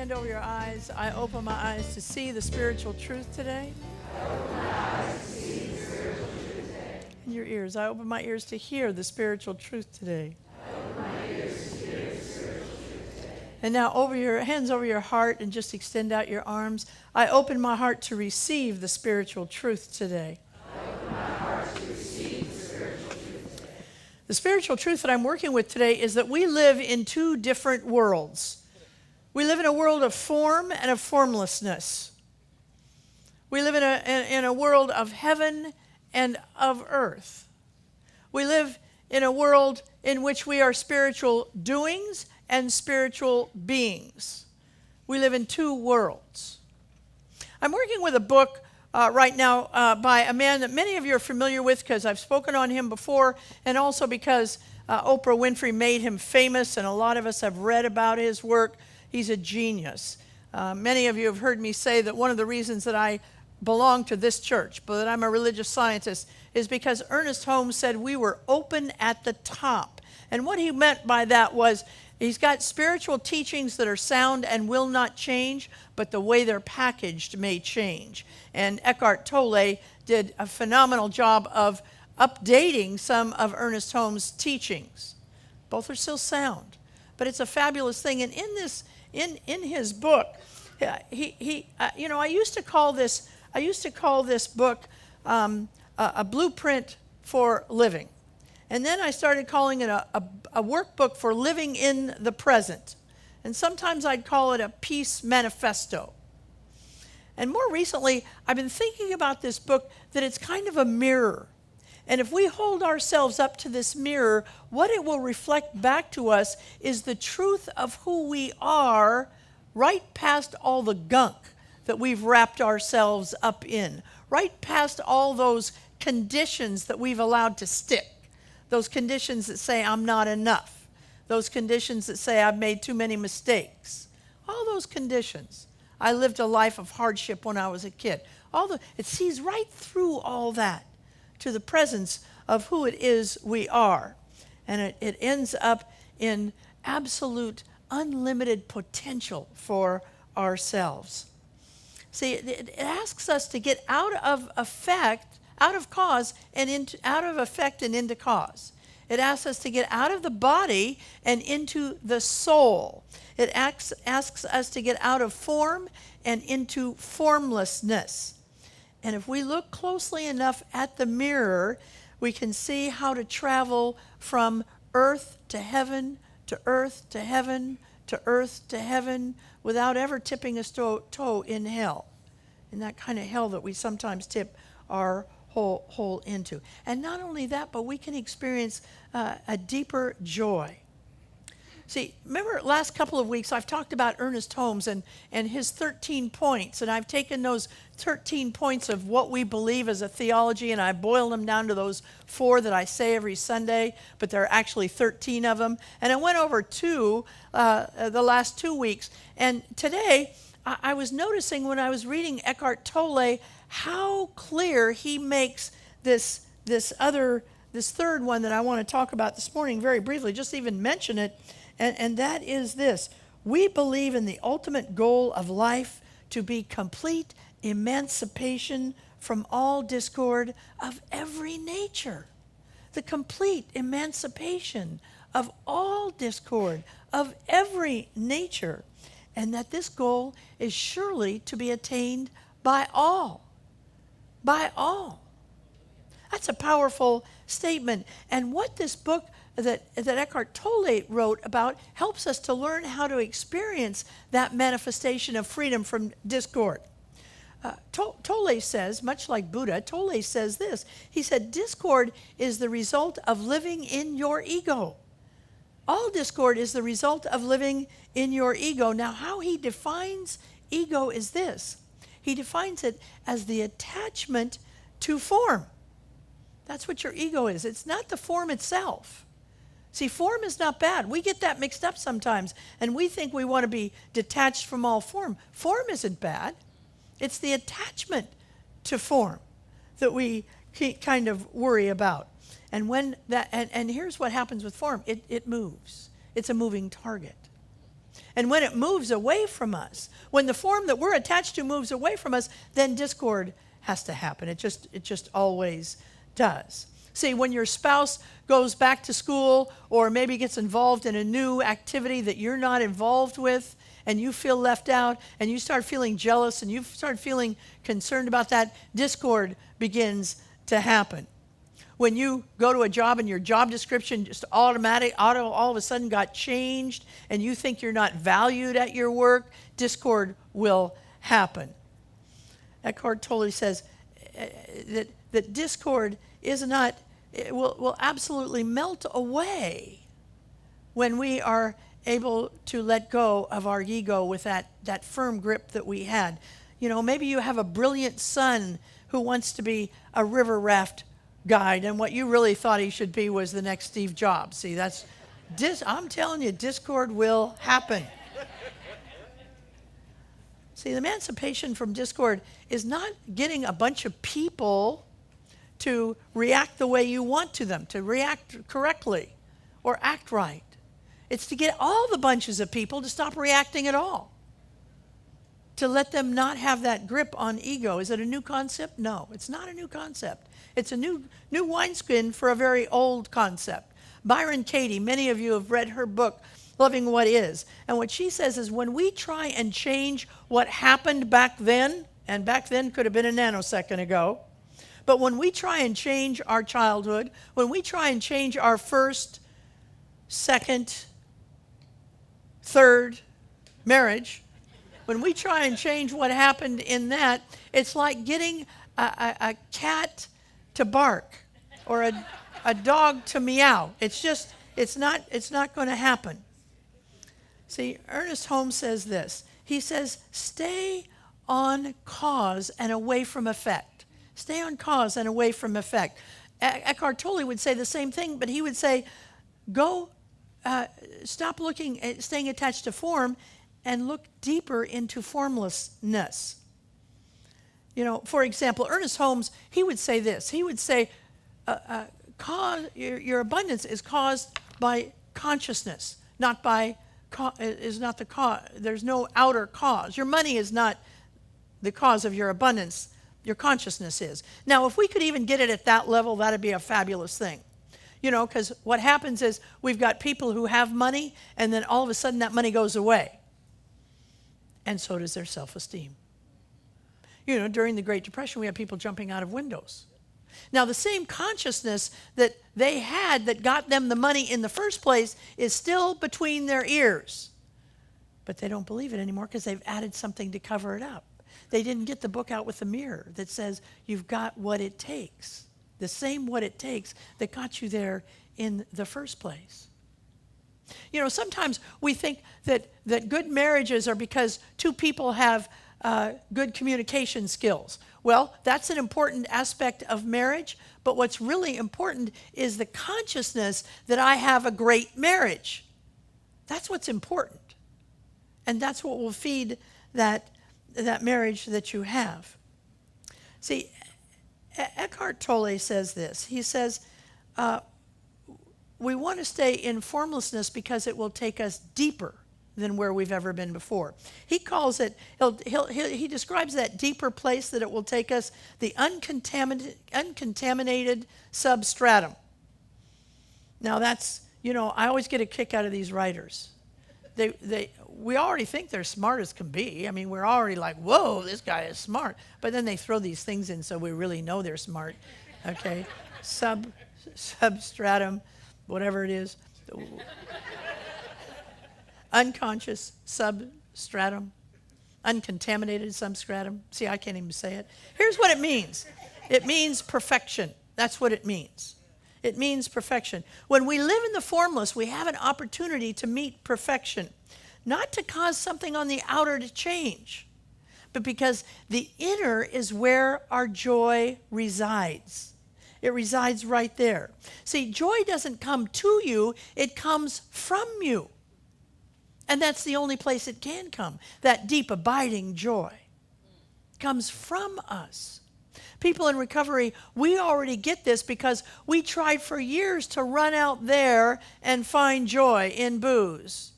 hand over your eyes, I open my eyes to see the spiritual truth today. In your ears, I open my ears to hear the spiritual truth today. And now over your hands over your heart and just extend out your arms. I open my heart to receive the spiritual truth today. The spiritual truth that I'm working with today is that we live in two different worlds. We live in a world of form and of formlessness. We live in a world of heaven and of earth. We live in a world in which we are spiritual doings and spiritual beings. We live in two worlds. I'm working with a book right now by a man that many of you are familiar with because I've spoken on him before, and also because Oprah Winfrey made him famous, and a lot of us have read about his work. He's a genius. Many of you have heard me say that one of the reasons that I belong to this church, but that I'm a religious scientist, is because Ernest Holmes said we were open at the top. And what he meant by that was he's got spiritual teachings that are sound and will not change, but the way they're packaged may change. And Eckhart Tolle did a phenomenal job of updating some of Ernest Holmes' teachings. Both are still sound, but it's a fabulous thing. And in his book, I used to call this book a blueprint for living. And then I started calling it a workbook for living in the present. And sometimes I'd call it a peace manifesto. And more recently, I've been thinking about this book that it's kind of a mirror. And if we hold ourselves up to this mirror, what it will reflect back to us is the truth of who we are, right past all the gunk that we've wrapped ourselves up in, right past all those conditions that we've allowed to stick. Those conditions that say I'm not enough. Those conditions that say I've made too many mistakes. All those conditions. I lived a life of hardship when I was a kid. It sees right through all that to the presence of who it is we are. And it ends up in absolute unlimited potential for ourselves. See, it asks us to get out of cause and out of effect and into cause. It asks us to get out of the body and into the soul. It asks us to get out of form and into formlessness. And if we look closely enough at the mirror, we can see how to travel from earth to heaven, to earth to heaven, to earth to heaven, without ever tipping a toe in hell. In that kind of hell that we sometimes tip our whole into. And not only that, but we can experience a deeper joy. See, remember last couple of weeks I've talked about Ernest Holmes and his 13 points, and I've taken those 13 points of what we believe as a theology, and I boiled them down to those 4 that I say every Sunday, but there are actually 13 of them. And I went over 2 the last 2 weeks. And today I was noticing when I was reading Eckhart Tolle how clear he makes this third one that I want to talk about this morning very briefly, just even mention it, and that is this. We believe in the ultimate goal of life to be complete emancipation from all discord of every nature. The complete emancipation of all discord of every nature, and that this goal is surely to be attained by all. By all. That's a powerful statement. And what this book that Eckhart Tolle wrote about helps us to learn how to experience that manifestation of freedom from discord. Tolle says, much like Buddha, Tolle says this. He said, discord is the result of living in your ego. All discord is the result of living in your ego. Now, how he defines ego is this. He defines it as the attachment to form. That's what your ego is. It's not the form itself. See, form is not bad. We get that mixed up sometimes, and we think we want to be detached from all form. Form isn't bad. It's the attachment to form that we kind of worry about. And when that, and here's what happens with form. It moves. It's a moving target. And when it moves away from us, when the form that we're attached to moves away from us, then discord has to happen. It just always does. See, when your spouse goes back to school or maybe gets involved in a new activity that you're not involved with, and you feel left out, and you start feeling jealous, and you start feeling concerned about that, discord begins to happen. When you go to a job and your job description just all of a sudden got changed, and you think you're not valued at your work, discord will happen. Eckhart Tolle says that discord will absolutely melt away when we are able to let go of our ego with that firm grip that we had. You know, maybe you have a brilliant son who wants to be a river raft guide, and what you really thought he should be was the next Steve Jobs. See, I'm telling you, discord will happen. See, the emancipation from discord is not getting a bunch of people to react the way you want to them, to react correctly or act right. It's to get all the bunches of people to stop reacting at all, to let them not have that grip on ego. Is it a new concept? No, it's not a new concept. It's a new wineskin for a very old concept. Byron Katie, many of you have read her book, Loving What Is. And what she says is when we try and change what happened back then, and back then could have been a nanosecond ago, but when we try and change our childhood, when we try and change our first, second, third marriage, when we try and change what happened in that, it's like getting a cat to bark or a dog to meow. It's not going to happen. See, Ernest Holmes says this. He says, stay on cause and away from effect. Stay on cause and away from effect. Eckhart Tolle would say the same thing, but he would say, stop staying attached to form and look deeper into formlessness. You know, for example, Ernest Holmes, he would say this. He would say, your abundance is caused by consciousness, not by is not the cause. There's no outer cause. Your money is not the cause of your abundance. Your consciousness is. Now, if we could even get it at that level, that'd be a fabulous thing. You know, because what happens is we've got people who have money, and then all of a sudden that money goes away. And so does their self-esteem. You know, during the Great Depression, we had people jumping out of windows. Now, the same consciousness that they had that got them the money in the first place is still between their ears. But they don't believe it anymore because they've added something to cover it up. They didn't get the book out with the mirror that says you've got what it takes. The same what it takes that got you there in the first place. You know, sometimes we think that good marriages are because two people have good communication skills. Well, that's an important aspect of marriage, but what's really important is the consciousness that I have a great marriage. That's what's important. And that's what will feed that marriage that you have. See, Eckhart Tolle says this. He says, we want to stay in formlessness because it will take us deeper than where we've ever been before. He calls it, he describes that deeper place that it will take us, the uncontaminated substratum. Now that's, you know, I always get a kick out of these writers. We already think they're smart as can be. I mean, we're already like, whoa, this guy is smart. But then they throw these things in so we really know they're smart. Okay? Substratum, whatever it is. Unconscious substratum. Uncontaminated substratum. See, I can't even say it. Here's what it means. It means perfection. That's what it means. It means perfection. When we live in the formless, we have an opportunity to meet perfection. Not to cause something on the outer to change, but because the inner is where our joy resides. It resides right there. See, joy doesn't come to you, it comes from you. And that's the only place it can come. That deep, abiding joy comes from us. People in recovery, we already get this because we tried for years to run out there and find joy in booze,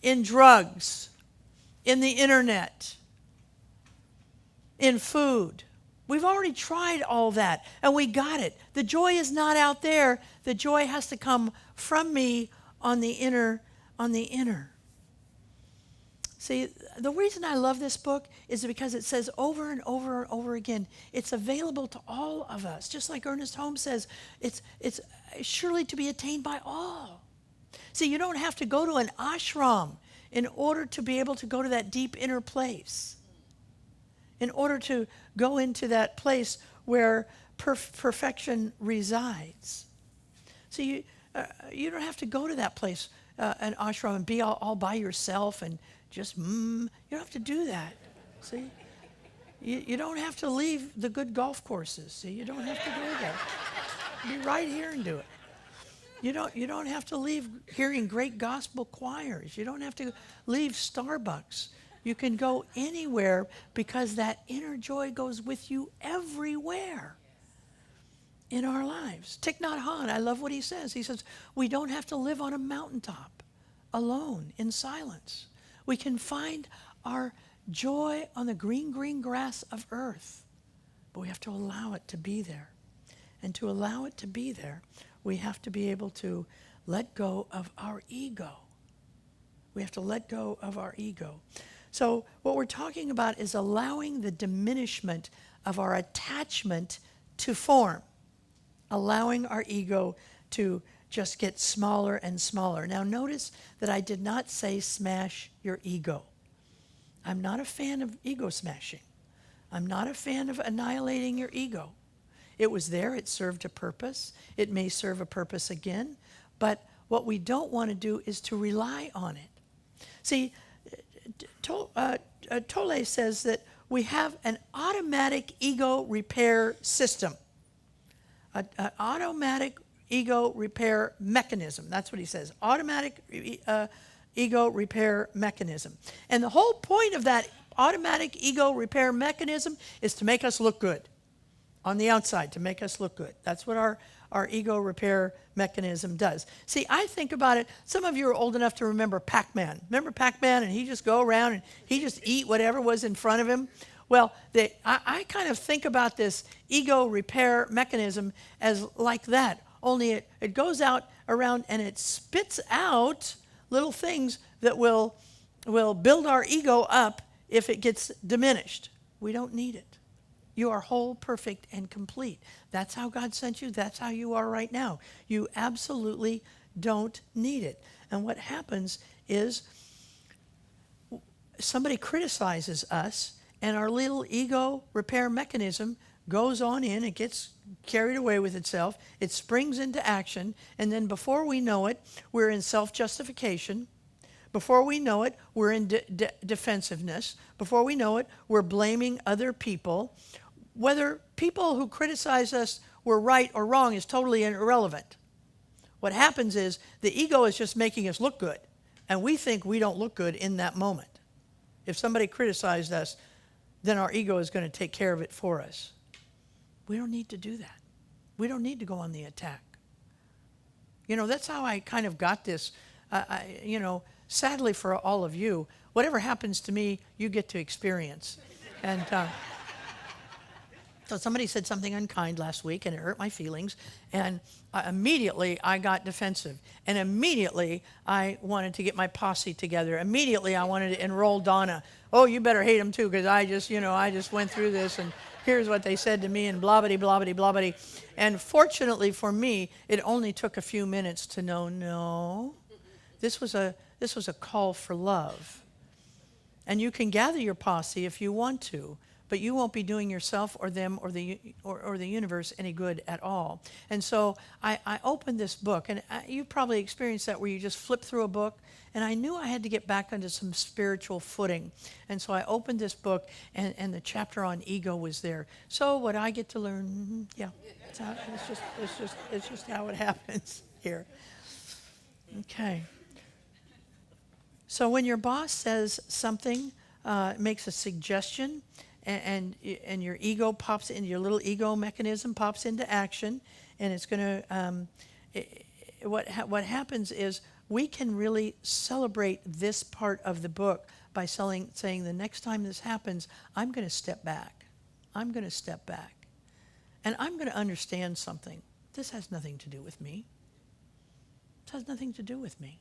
in drugs, in the internet, in food. We've already tried all that, and we got it. The joy is not out there. The joy has to come from me on the inner. See, the reason I love this book is because it says over and over and over again, it's available to all of us. Just like Ernest Holmes says, it's surely to be attained by all. See, you don't have to go to an ashram in order to be able to go to that deep inner place, in order to go into that place where perfection resides. See, you don't have to go to that place, an ashram, and be all by yourself and just, you don't have to do that. See? You don't have to leave the good golf courses. See, you don't have to go there. Be right here and do it. You don't have to leave hearing great gospel choirs. You don't have to leave Starbucks. You can go anywhere because that inner joy goes with you everywhere in our lives. Thich Nhat Hanh, I love what he says. He says, we don't have to live on a mountaintop alone in silence. We can find our joy on the green, green grass of earth, but we have to allow it to be there. And to allow it to be there, we have to be able to let go of our ego. We have to let go of our ego. So what we're talking about is allowing the diminishment of our attachment to form, allowing our ego to just get smaller and smaller. Now notice that I did not say smash your ego. I'm not a fan of ego smashing. I'm not a fan of annihilating your ego. It was there, it served a purpose. It may serve a purpose again, but what we don't want to do is to rely on it. See, Tolle says that we have an automatic ego repair system, an automatic ego repair mechanism. That's what he says, automatic ego repair mechanism. And the whole point of that automatic ego repair mechanism is to make us look good on the outside, to make us look good. That's what our ego repair mechanism does. See, I think about it, some of you are old enough to remember Pac-Man. Remember Pac-Man, and he just go around and he just eat whatever was in front of him? Well, I kind of think about this ego repair mechanism as like that, only it goes out around and it spits out little things that will build our ego up if it gets diminished. We don't need it. You are whole, perfect, and complete. That's how God sent you. That's how you are right now. You absolutely don't need it. And what happens is somebody criticizes us, and our little ego repair mechanism goes on in. It gets carried away with itself. It springs into action, and then before we know it, we're in self-justification. Before we know it, we're in defensiveness. Before we know it, we're blaming other people. Whether people who criticize us were right or wrong is totally irrelevant. What happens is the ego is just making us look good, and we think we don't look good in that moment. If somebody criticized us, then our ego is going to take care of it for us. We don't need to do that. We don't need to go on the attack. You know, that's how I kind of got this. Sadly for all of you, whatever happens to me, you get to experience. And so somebody said something unkind last week, and it hurt my feelings. And immediately I got defensive. And immediately I wanted to get my posse together. Immediately I wanted to enroll Donna. Oh, you better hate them too, because I just went through this, and here's what they said to me, and blah-bitty, blah-bitty, blah-bitty. And fortunately for me, it only took a few minutes to know, no, this was a call for love. And you can gather your posse if you want to, but you won't be doing yourself or them or the universe any good at all. And so I opened this book, and you probably experienced that where you just flip through a book, and I knew I had to get back onto some spiritual footing. And so I opened this book, and the chapter on ego was there. So what I get to learn, it's just how it happens here. Okay. So when your boss says something, makes a suggestion, and your ego pops in, your little ego mechanism pops into action, and it's going to. What happens is we can really celebrate this part of the book by saying the next time this happens, I'm going to step back. I'm going to step back. And I'm going to understand something. This has nothing to do with me. This has nothing to do with me.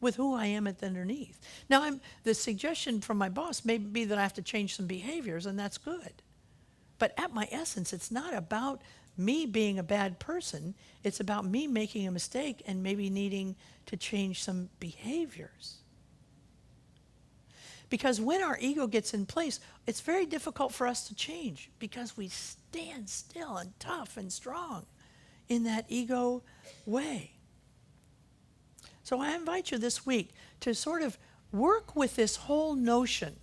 With who I am at the underneath. Now, the suggestion from my boss may be that I have to change some behaviors, and that's good. But at my essence, it's not about me being a bad person. It's about me making a mistake and maybe needing to change some behaviors. Because when our ego gets in place, it's very difficult for us to change because we stand still and tough and strong in that ego way. So I invite you this week to sort of work with this whole notion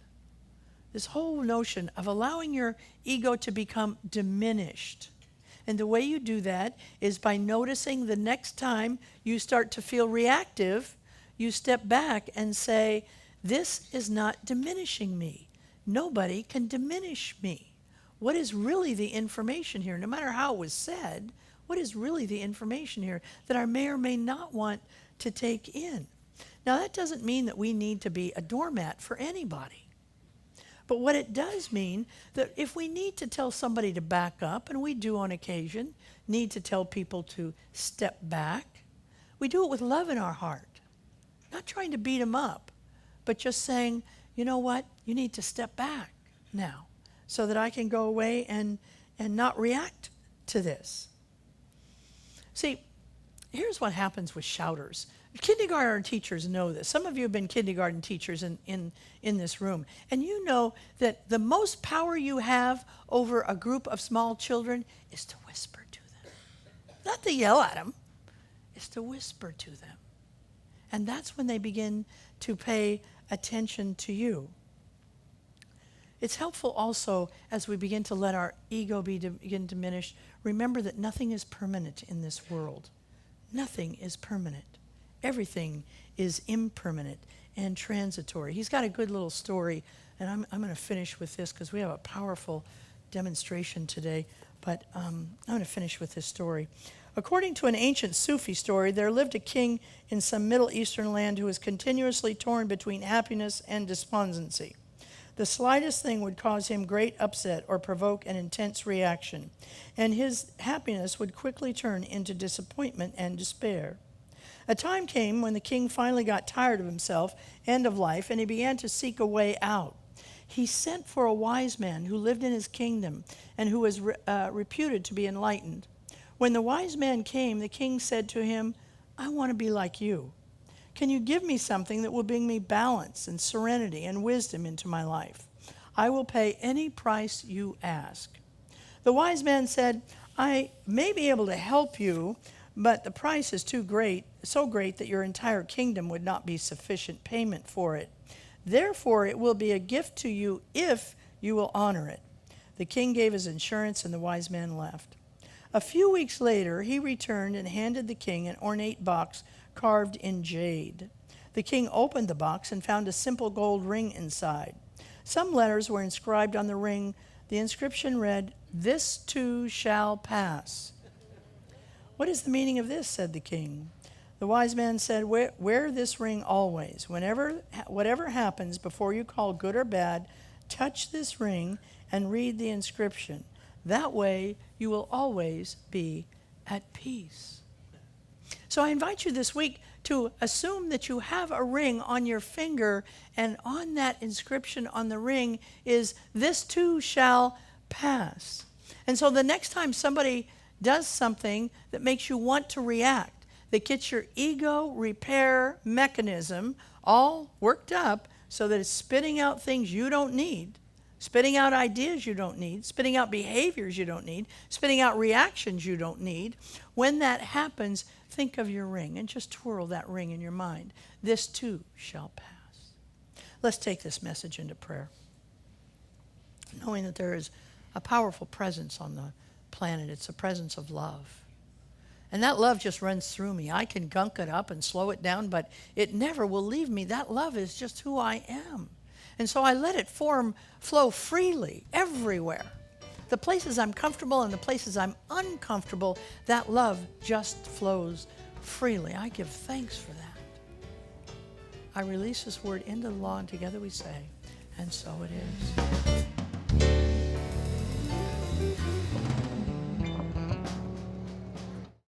of allowing your ego to become diminished. And the way you do that is by noticing the next time you start to feel reactive, you step back and say, this is not diminishing me. Nobody can diminish me. What is really the information here? No matter how it was said, what is really the information here that I may or may not want to take in? Now, that doesn't mean that we need to be a doormat for anybody. But what it does mean that if we need to tell somebody to back up, and we do on occasion, need to tell people to step back, we do it with love in our heart. Not trying to beat them up, but just saying, you know what, you need to step back now so that I can go away and not react to this. See, here's what happens with shouters. Kindergarten teachers know this. Some of you have been kindergarten teachers in this room. And you know that the most power you have over a group of small children is to whisper to them. Not to yell at them. It's to whisper to them. And that's when they begin to pay attention to you. It's helpful also as we begin to let our ego begin to diminish. Remember that nothing is permanent in this world. Nothing is permanent. Everything is impermanent and transitory. He's got a good little story, and I'm going to finish with this because we have a powerful demonstration today, but I'm going to finish with this story. According to an ancient Sufi story, there lived a king in some Middle Eastern land who was continuously torn between happiness and despondency. The slightest thing would cause him great upset or provoke an intense reaction, and his happiness would quickly turn into disappointment and despair. A time came when the king finally got tired of himself and of life, and he began to seek a way out. He sent for a wise man who lived in his kingdom and who was reputed to be enlightened. When the wise man came, the king said to him, I want to be like you. Can you give me something that will bring me balance and serenity and wisdom into my life? I will pay any price you ask. The wise man said, I may be able to help you, but the price is too great, so great that your entire kingdom would not be sufficient payment for it. Therefore, it will be a gift to you if you will honor it. The king gave his insurance, and the wise man left. A few weeks later, he returned and handed the king an ornate box carved in jade. The king opened the box and found a simple gold ring inside. Some letters were inscribed on the ring. The inscription read, This too shall pass. What is the meaning of this? Said the king. The wise man said, Wear this ring always. Whatever happens before you call good or bad, touch this ring and read the inscription. That way you will always be at peace. So I invite you this week to assume that you have a ring on your finger, and on that inscription on the ring is, This too shall pass. And so the next time somebody does something that makes you want to react, that gets your ego repair mechanism all worked up so that it's spitting out things you don't need, spitting out ideas you don't need, spitting out behaviors you don't need, spitting out reactions you don't need. When that happens, think of your ring and just twirl that ring in your mind. This too shall pass. Let's take this message into prayer, knowing that there is a powerful presence on the planet. It's a presence of love. And that love just runs through me. I can gunk it up and slow it down, but it never will leave me. That love is just who I am. And so I let it flow freely everywhere. The places I'm comfortable and the places I'm uncomfortable, that love just flows freely. I give thanks for that. I release this word into the law, and together we say, and so it is.